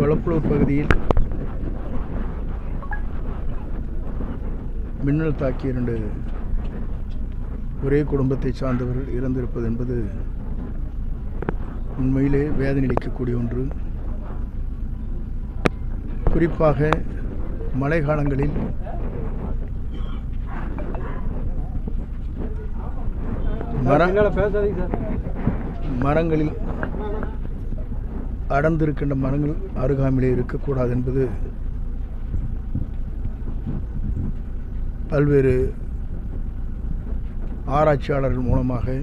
கொளப்பலூர் பகுதியில் மின்னல் தாக்கி 2 ஒரே குடும்பத்தை சார்ந்தவர்கள் இறந்திருப்பது என்பது உண்மையிலே வேதனை அளிக்கக்கூடிய ஒன்று. குறிப்பாக மழை காலங்களில் மரங்களில் அடர்ந்திருக்கின்ற மரங்கள் அருகாமையிலே இருக்கக்கூடாது என்பது பல்வேறு ஆராய்ச்சியாளர்கள் மூலமாக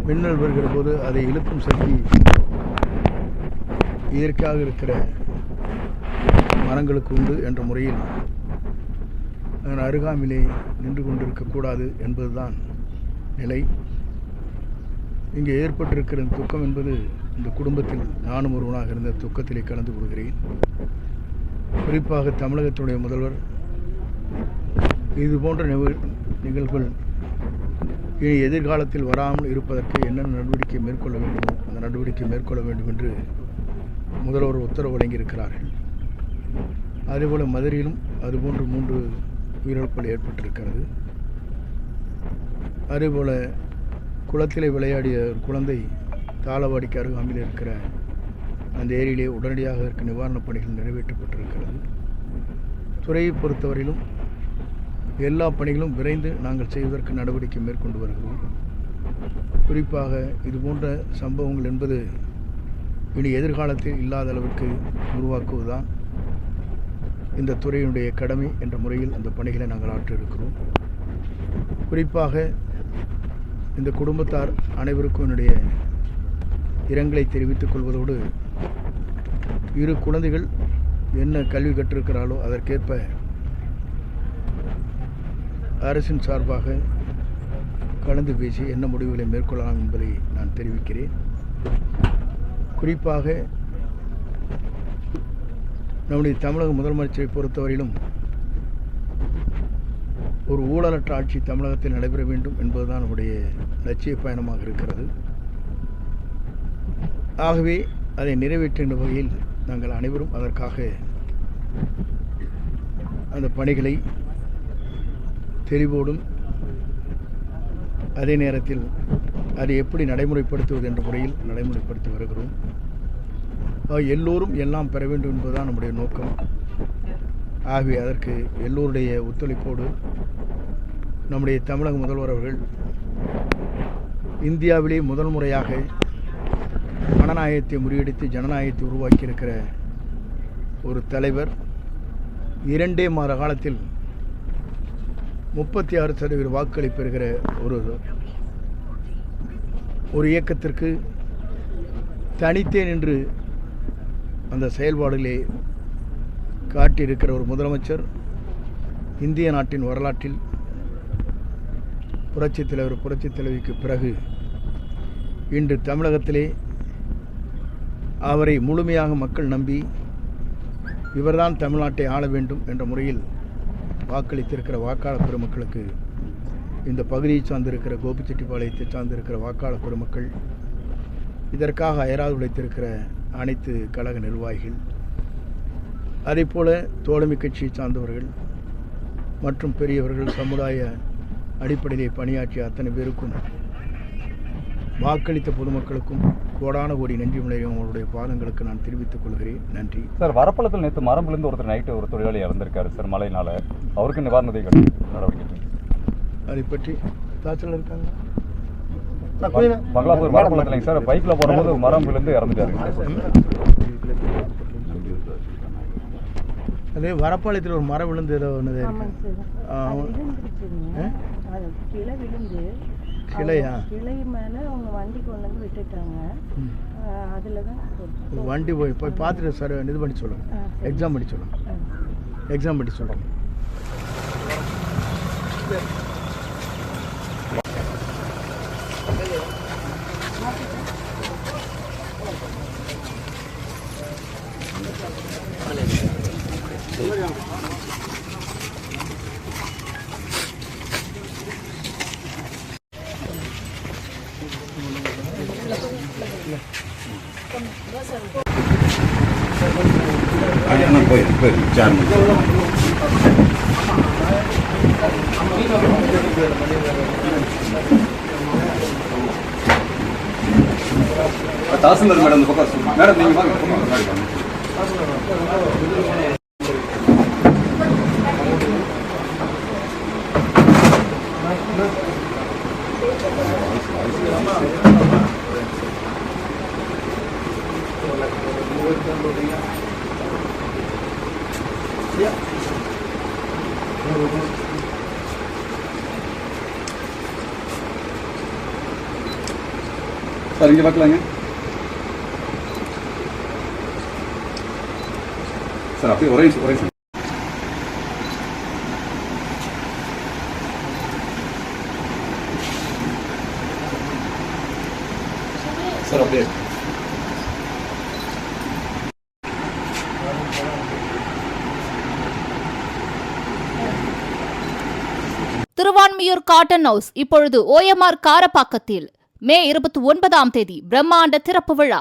மின்னல் வருகிற போது அதை இழுக்கும் சக்தி இயற்கையாக இருக்கிற மரங்களுக்கு உண்டு என்ற முறையில் அதன் அருகாமையிலே நின்று கொண்டிருக்கக்கூடாது என்பதுதான் நிலை. இங்கே ஏற்பட்டிருக்கிற துக்கம் என்பது இந்த குடும்பத்தில் நானும் ஒருவனாக இருந்த துக்கத்திலே கலந்து கொள்கிறேன். குறிப்பாக தமிழகத்துடைய முதல்வர் இது போன்ற நிகழ்வுகள் இனி எதிர்காலத்தில் வராமல் இருப்பதற்கு என்னென்ன நடவடிக்கை மேற்கொள்ள வேண்டுமோ அந்த நடவடிக்கை மேற்கொள்ள வேண்டும் என்று முதல்வர் உத்தரவு வழங்கியிருக்கிறார்கள். அதேபோல் மதுரையிலும் அதுபோன்று 3 உயிரிழப்புகள் ஏற்பட்டிருக்கிறது. அதேபோல் குளத்திலே விளையாடிய ஒரு குழந்தை தாளவாடிக்கு அருகாமையில் இருக்கிற அந்த ஏரியிலே உடனடியாக அதற்கு நிவாரணப் பணிகள் நிறைவேற்றப்பட்டிருக்கிறது. துறையை பொறுத்தவரையிலும் எல்லா பணிகளும் விரைந்து நாங்கள் செய்வதற்கு நடவடிக்கை மேற்கொண்டு வருகிறோம். குறிப்பாக இதுபோன்ற சம்பவங்கள் என்பது இனி எதிர்காலத்தில் இல்லாத அளவிற்கு உருவாக்குவதுதான் இந்த துறையினுடைய கடமை என்ற முறையில் அந்த பணிகளை நாங்கள் ஆற்றியிருக்கிறோம். குறிப்பாக இந்த குடும்பத்தார் அனைவருக்கும் என்னுடைய இரங்கலை தெரிவித்துக் கொள்வதோடு 2 குழந்தைகள் என்ன கல்வி கற்றிருக்கிறாளோ அதற்கேற்ப அரசின் சார்பாக கலந்து பேசி என்ன முடிவுகளை மேற்கொள்ளலாம் என்பதை நான் தெரிவிக்கிறேன். குறிப்பாக நம்முடைய தமிழக முதலமைச்சரை பொறுத்தவரையிலும் ஒரு ஊழலற்ற ஆட்சி தமிழகத்தில் நடைபெற வேண்டும் என்பதுதான் நம்முடைய லட்சிய பயணமாக இருக்கிறது. ஆகவே அதை நிறைவேற்றுகின்ற வகையில் நாங்கள் அனைவரும் அதற்காக அந்த பணிகளை தெளிவோடும் அதே நேரத்தில் அதை எப்படி நடைமுறைப்படுத்துவது என்ற முறையில் நடைமுறைப்படுத்தி வருகிறோம். எல்லோரும் எல்லாம் பெற வேண்டும் என்பதுதான் நம்முடைய நோக்கம். ஆகவே அதற்கு எல்லோருடைய ஒத்துழைப்போடு நம்முடைய தமிழக முதல்வர் அவர்கள் இந்தியாவிலே முதல் முறையாக மனநாயகத்தை முறியடித்து ஜனநாயகத்தை உருவாக்கியிருக்கிற ஒரு தலைவர் 2 மாத காலத்தில் 36% வாக்குகளை பெறுகிற ஒரு இயக்கத்திற்கு தனித்தே நின்று அந்த செயல்பாடுகளை காட்டியிருக்கிற ஒரு முதலமைச்சர் இந்திய நாட்டின் வரலாற்றில் புரட்சித் தலைவிக்கு பிறகு இன்று தமிழகத்திலே அவரை முழுமையாக மக்கள் நம்பி இவர்தான் தமிழ்நாட்டை ஆள வேண்டும் என்ற முறையில் வாக்களித்திருக்கிற வாக்காளர் பெருமக்களுக்கு இந்த பகுதியை சார்ந்திருக்கிற கோபிச்செட்டிப்பாளையத்தை சார்ந்திருக்கிற வாக்காளர் பெருமக்கள், இதற்காக அயராது உழைத்திருக்கிற அனைத்து கழக நிர்வாகிகள், அதேபோல தோழமை கட்சியை சார்ந்தவர்கள் மற்றும் பெரியவர்கள், சமுதாய அடிப்படையிலே பணியாற்றிய அத்தனை பேருக்கும், வாக்களித்த பொதுமக்களுக்கும் கோடான கோடி நன்றி முறையும் அவருடைய பாதங்களுக்கு நான் தெரிவித்துக் கொள்கிறேன். நன்றி சார். வரப்பளத்தில் நேற்று மரம் விழுந்து ஒருத்தர் நைட்டு ஒரு தொழிலாளி இறந்திருக்காரு சார் மழையினால. அவருக்கு நிவாரண உதவி நடவடிக்கை அதை பற்றி தாச்சல் இருக்காங்க. பங்களாபூர் வரப்பளத்தில் சார் பைக்கில் போகும்போது மரம் விழுந்து இறந்துட்டாரு. அதே வரப்பாளையத்தில் ஒரு மரம் விழுந்து ஏதோ ஒன்று கிளையா கிளை மேலே அவங்க வண்டி கொண்டு வந்து விட்டுட்டாங்க. அதில் தான் வண்டி போய் பார்த்துட்டு சார் இது பண்ணி சொல்லுங்கள், எக்ஸாம் பண்ணி சொல்லுங்கள், எக்ஸாம் பண்ணி சொல்லுங்கள். Come, போயிருக்கு சேர்மன். தாசில்தார் மேடம் இந்த பக்கம் மேடம் நீங்கள் வாங்க முன்னாடி வாங்க. சார் இங்கே பார்க்கலாங்க சார். அப்படியே ஒரே சார். சார் அப்படியே திருவான்மியூர் காட்டன் ஹவுஸ் இப்பொழுது OMR காரப்பாக்கத்தில் மே 29ஆம் தேதி பிரம்மாண்ட திறப்பு விழா.